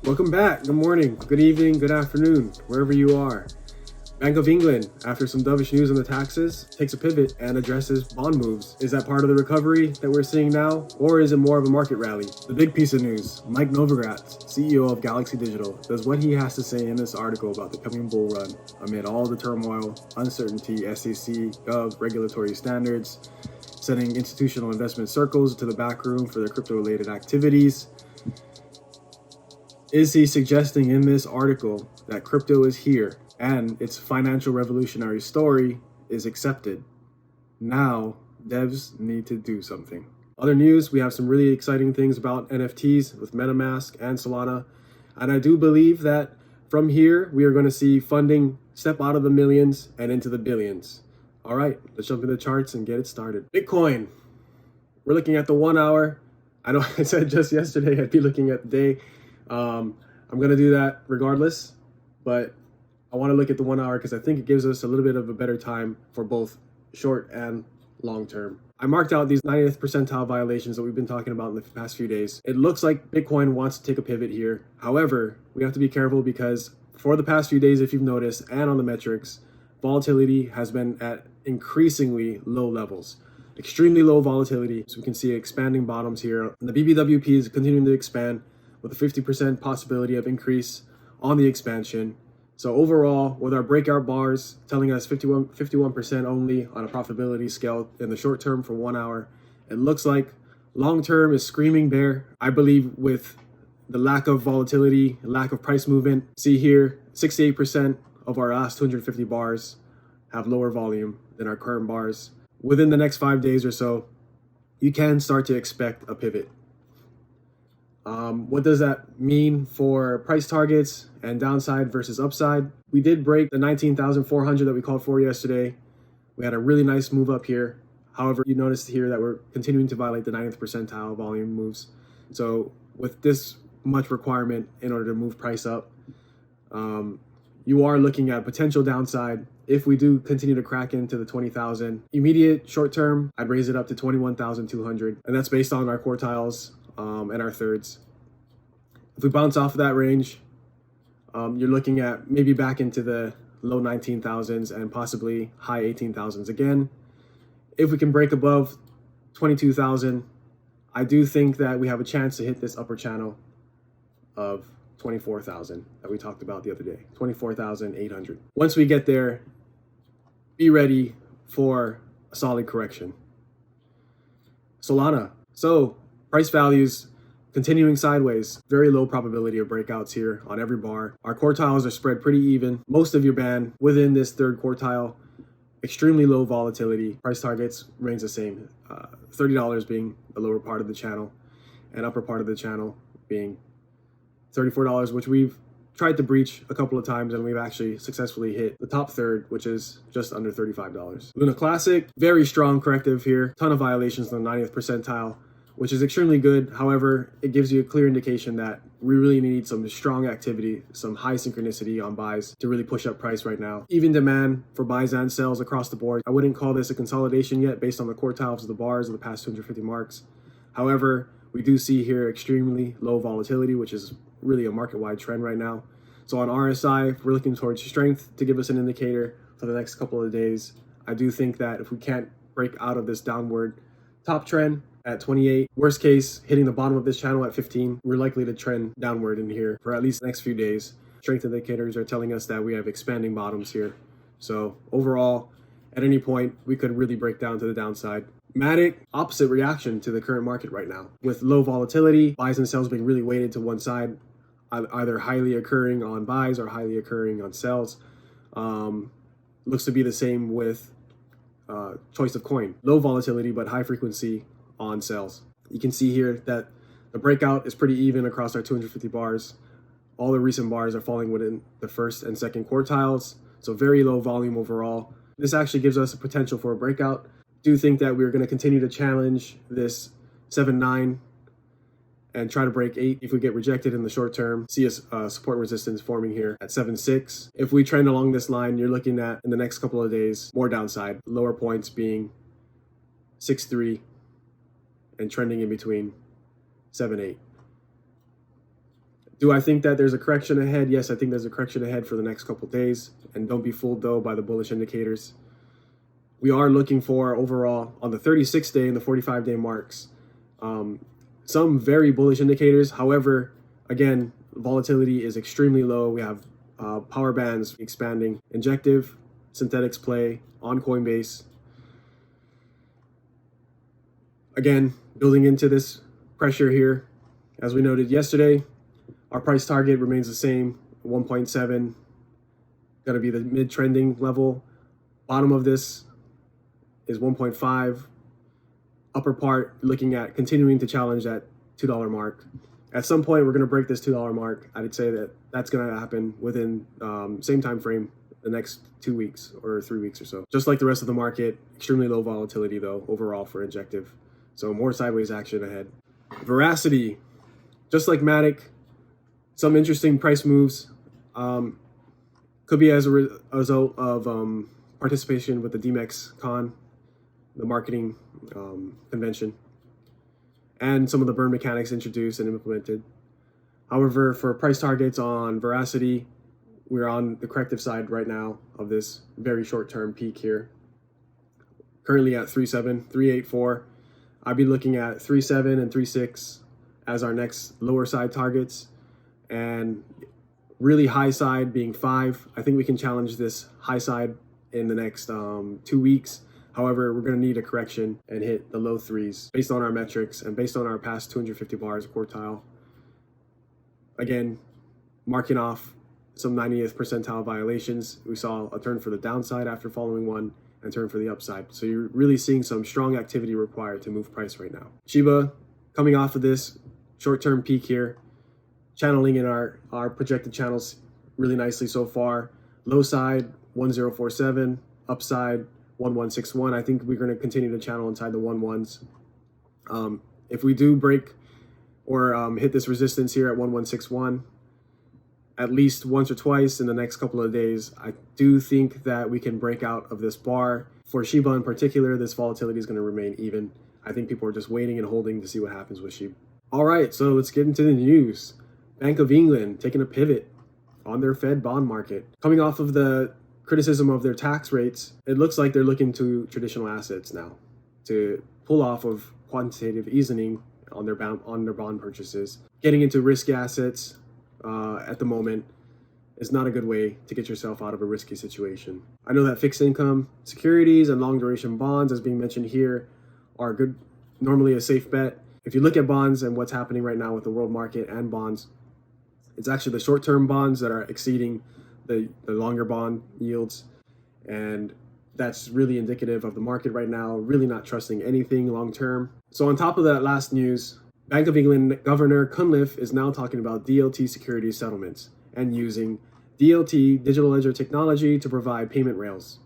Welcome back. Good morning, good evening, good afternoon, wherever you are. Bank of England, after some dovish news on the taxes, takes a pivot and addresses bond moves. Is that part of the recovery that we're seeing now, or is it more of a market rally? The big piece of news, Mike Novogratz, CEO of Galaxy Digital, does what he has to say in this article about the coming bull run amid all the turmoil, uncertainty, SEC, Gov, regulatory standards, sending institutional investment circles to the back room for their crypto-related activities. Is he suggesting in this article that crypto is here and its financial revolutionary story is accepted? Now, devs need to do something. Other news, we have some really exciting things about NFTs with MetaMask and Solana. And I do believe that from here, we are going to see funding step out of the millions and into the billions. All right, let's jump into the charts and get it started. Bitcoin, we're looking at the 1 hour. I know I said just yesterday I'd be looking at the day. I'm going to do that regardless, but I want to look at the 1 hour because I think it gives us a little bit of a better time for both short and long term. I marked out these 90th percentile violations that we've been talking about in the past few days. It looks like Bitcoin wants to take a pivot here. However, we have to be careful because for the past few days, if you've noticed, and on the metrics, volatility has been at increasingly low levels. Extremely low volatility. So we can see expanding bottoms here. And the BBWP is continuing to expand with a 50% possibility of increase on the expansion. So overall, with our breakout bars telling us 51% only on a profitability scale in the short term for 1 hour, it looks like long term is screaming bear. I believe with the lack of volatility, lack of price movement, see here, 68% of our last 250 bars have lower volume than our current bars. Within the next 5 days or so, you can start to expect a pivot. What does that mean for price targets and downside versus upside? We did break the 19,400 that we called for yesterday. We had a really nice move up here. However, you noticed here that we're continuing to violate the 90th percentile volume moves. So with this much requirement in order to move price up, you are looking at potential downside. If we do continue to crack into the 20,000, immediate short term, I'd raise it up to 21,200. And that's based on our quartiles and our thirds. If we bounce off of that range, you're looking at maybe back into the low 19,000s and possibly high 18,000s again. If we can break above 22,000, I do think that we have a chance to hit this upper channel of 24,000 that we talked about the other day, 24,800. Once we get there, be ready for a solid correction. Solana. So price values continuing sideways, very low probability of breakouts here on every bar. Our quartiles are spread pretty even. Most of your band within this third quartile, extremely low volatility. Price targets remains the same, $30 being the lower part of the channel and upper part of the channel being $34, which we've tried to breach a couple of times and we've actually successfully hit the top third, which is just under $35. Luna Classic, very strong corrective here. Ton of violations on the 90th percentile, which is extremely good. However, it gives you a clear indication that we really need some strong activity, some high synchronicity on buys to really push up price right now. Even demand for buys and sells across the board. I wouldn't call this a consolidation yet based on the quartiles of the bars of the past 250 marks. However, we do see here extremely low volatility, which is really a market-wide trend right now. So on RSI, we're looking towards strength to give us an indicator for the next couple of days. I do think that if we can't break out of this downward top trend at 28, worst case, hitting the bottom of this channel at 15, we're likely to trend downward in here for at least the next few days. Strength indicators are telling us that we have expanding bottoms here. So overall, at any point, we could really break down to the downside. Matic, opposite reaction to the current market right now. With low volatility, buys and sells being really weighted to one side, either highly occurring on buys or highly occurring on sells. Looks to be the same with choice of coin. Low volatility, but high frequency on sales. You can see here that the breakout is pretty even across our 250 bars. All the recent bars are falling within the first and second quartiles, so very low volume overall. This actually gives us a potential for a breakout. Do think that we're going to continue to challenge this 7-9 and try to break 8 if we get rejected in the short term. See a support resistance forming here at 7-6. If we trend along this line, you're looking at in the next couple of days more downside, lower points being 6-3 and trending in between 7-8. Do I think that there's a correction ahead? Yes, I think there's a correction ahead for the next couple of days. And don't be fooled, though, by the bullish indicators. We are looking for overall on the 36-day and the 45-day marks some very bullish indicators. However, again, volatility is extremely low. We have power bands expanding, injective, synthetics play on Coinbase. Again, building into this pressure here, as we noted yesterday, our price target remains the same, 1.7, going to be the mid-trending level. Bottom of this is 1.5. Upper part, looking at continuing to challenge that $2 mark. At some point, we're going to break this $2 mark. I'd say that that's going to happen within same time frame, the next 2 weeks or 3 weeks or so. Just like the rest of the market, extremely low volatility though overall for injective. So more sideways action ahead. Veracity, just like Matic, some interesting price moves. Could be as a result of participation with the DMEX Con, the marketing convention, and some of the burn mechanics introduced and implemented. However, for price targets on Veracity, we're on the corrective side right now of this very short-term peak here. Currently at 3.7, 3.84. I'd be looking at 3.7 and 3.6 as our next lower side targets, and really high side being 5. I think we can challenge this high side in the next 2 weeks. However, we're going to need a correction and hit the low 3s based on our metrics and based on our past 250 bars quartile. Again, marking off some 90th percentile violations. We saw a turn for the downside after following one and turn for the upside. So you're really seeing some strong activity required to move price right now. Shiba coming off of this short-term peak here, channeling in our projected channels really nicely so far. Low side 1047, upside 1161. I think we're going to continue to channel inside the 11s. If we do break or hit this resistance here at 1161 at least once or twice in the next couple of days, I do think that we can break out of this bar. For Shiba in particular, this volatility is going to remain even. I think people are just waiting and holding to see what happens with Shiba. All right, so let's get into the news. Bank of England taking a pivot on their Fed bond market. Coming off of the criticism of their tax rates, it looks like they're looking to traditional assets now to pull off of quantitative easing on their bond purchases. Getting into risk assets at the moment is not a good way to get yourself out of a risky situation. I know that fixed income securities and long duration bonds, as being mentioned here, are good, normally a safe bet. If you look at bonds and what's happening right now with the world market and bonds, it's actually the short-term bonds that are exceeding the longer bond yields, and that's really indicative of the market right now, really not trusting anything long-term. So on top of that last news, Bank of England Governor Cunliffe is now talking about DLT security settlements and using DLT, digital ledger technology, to provide payment rails.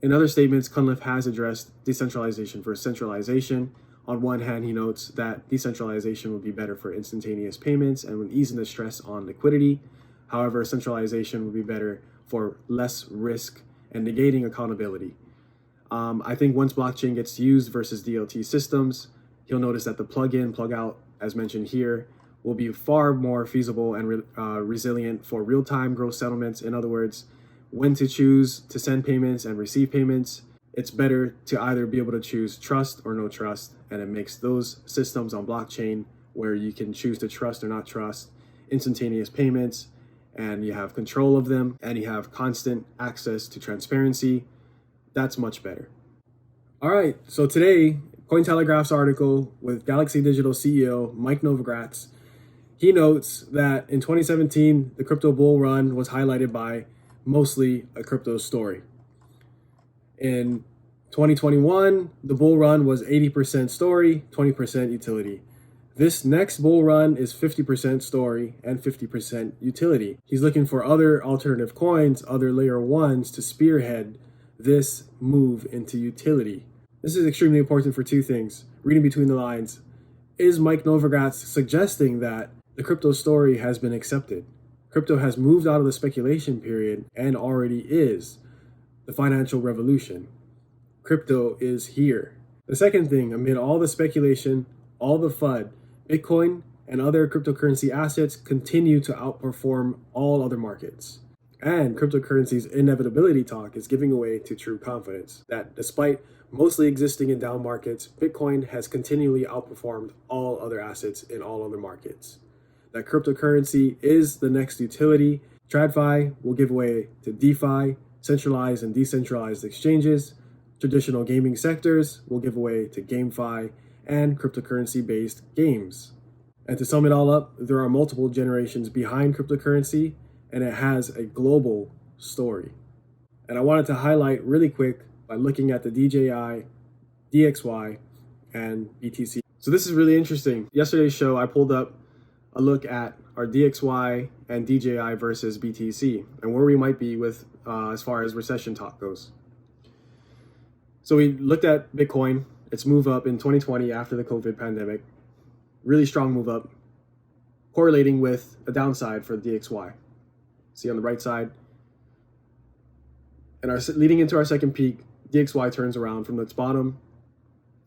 In other statements, Cunliffe has addressed decentralization versus centralization. On one hand, he notes that decentralization would be better for instantaneous payments and would ease the stress on liquidity. However, centralization would be better for less risk and negating accountability. I think once blockchain gets used versus DLT systems, you'll notice that the plug-in, plug-out, as mentioned here, will be far more feasible and resilient for real-time gross settlements. In other words, when to choose to send payments and receive payments, it's better to either be able to choose trust or no trust, and it makes those systems on blockchain where you can choose to trust or not trust instantaneous payments, and you have control of them, and you have constant access to transparency. That's much better. All right, so today, Cointelegraph's article with Galaxy Digital CEO Mike Novogratz, he notes that in 2017, the crypto bull run was highlighted by mostly a crypto story. In 2021, the bull run was 80% story, 20% utility. This next bull run is 50% story and 50% utility. He's looking for other alternative coins, other layer ones, to spearhead this move into utility. This is extremely important for two things. Reading between the lines, is Mike Novogratz suggesting that the crypto story has been accepted? Crypto has moved out of the speculation period and already is the financial revolution. Crypto is here. The second thing, amid all the speculation, all the FUD, Bitcoin and other cryptocurrency assets continue to outperform all other markets. And cryptocurrency's inevitability talk is giving way to true confidence that despite mostly existing in down markets, Bitcoin has continually outperformed all other assets in all other markets. That cryptocurrency is the next utility. TradFi will give way to DeFi, centralized and decentralized exchanges. Traditional gaming sectors will give way to GameFi and cryptocurrency-based games. And to sum it all up, there are multiple generations behind cryptocurrency, and it has a global story. And I wanted to highlight really quick by looking at the DJI, DXY, and BTC. So this is really interesting. Yesterday's show, I pulled up a look at our DXY and DJI versus BTC and where we might be with as far as recession talk goes. So we looked at Bitcoin, its move up in 2020 after the COVID pandemic, really strong move up, correlating with a downside for DXY. See on the right side. And leading into our second peak, DXY turns around from its bottom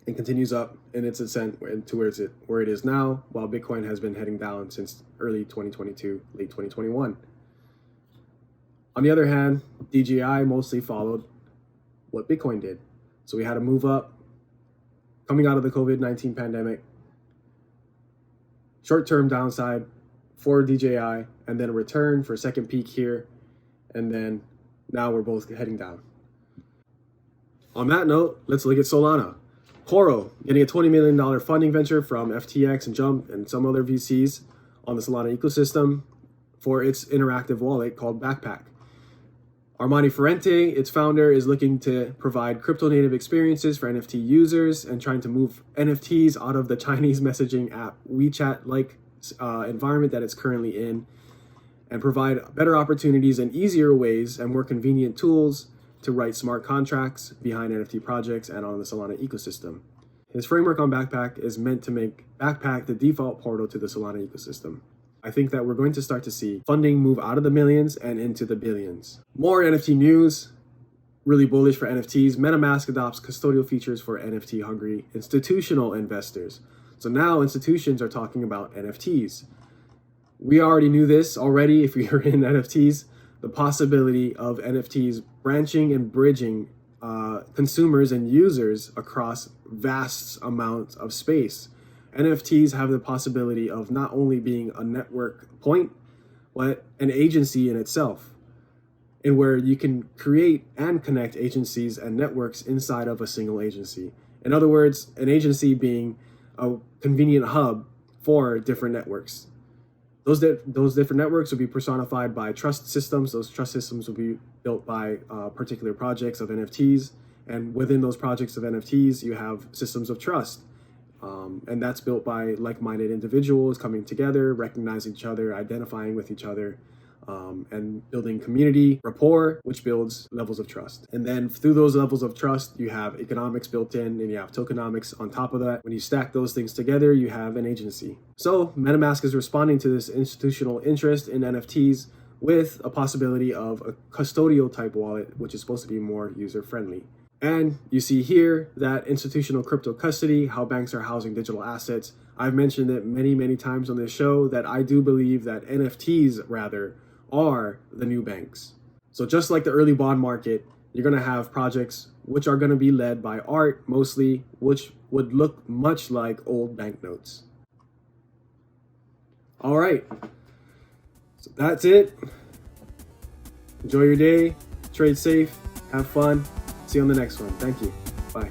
and continues up in its ascent to where it is now, while Bitcoin has been heading down since early 2022, late 2021. On the other hand, DJI mostly followed what Bitcoin did. So we had a move up coming out of the COVID-19 pandemic, short-term downside for DJI, and then a return for a second peak here, and then now we're both heading down. On that note, let's look at Solana. Coro getting a $20 million funding venture from FTX and Jump and some other VCs on the Solana ecosystem for its interactive wallet called Backpack. Armani Ferrente, its founder, is looking to provide crypto-native experiences for NFT users and trying to move NFTs out of the Chinese messaging app WeChat-like environment that it's currently in and provide better opportunities and easier ways and more convenient tools to write smart contracts behind NFT projects and on the Solana ecosystem. His framework on Backpack is meant to make Backpack the default portal to the Solana ecosystem. I think that we're going to start to see funding move out of the millions and into the billions. More NFT news, really bullish for NFTs. MetaMask adopts custodial features for NFT-hungry institutional investors. So now institutions are talking about NFTs. We already knew this already if we were in NFTs, the possibility of NFTs branching and bridging consumers and users across vast amounts of space. NFTs have the possibility of not only being a network point, but an agency in itself, in where you can create and connect agencies and networks inside of a single agency. In other words, an agency being a convenient hub for different networks. Those different networks will be personified by trust systems. Those trust systems will be built by particular projects of NFTs. And within those projects of NFTs, you have systems of trust. And that's built by like-minded individuals coming together, recognizing each other, identifying with each other, and building community rapport, which builds levels of trust. And then through those levels of trust, you have economics built in and you have tokenomics on top of that. When you stack those things together, you have an agency. So MetaMask is responding to this institutional interest in NFTs with a possibility of a custodial type wallet, which is supposed to be more user-friendly. And you see here that institutional crypto custody, how banks are housing digital assets. I've mentioned it many, many times on this show that I do believe that NFTs rather are the new banks. So just like the early bond market, you're going to have projects which are going to be led by art mostly, which would look much like old banknotes. All right. So that's it. Enjoy your day. Trade safe. Have fun. See you on the next one. Thank you. Bye.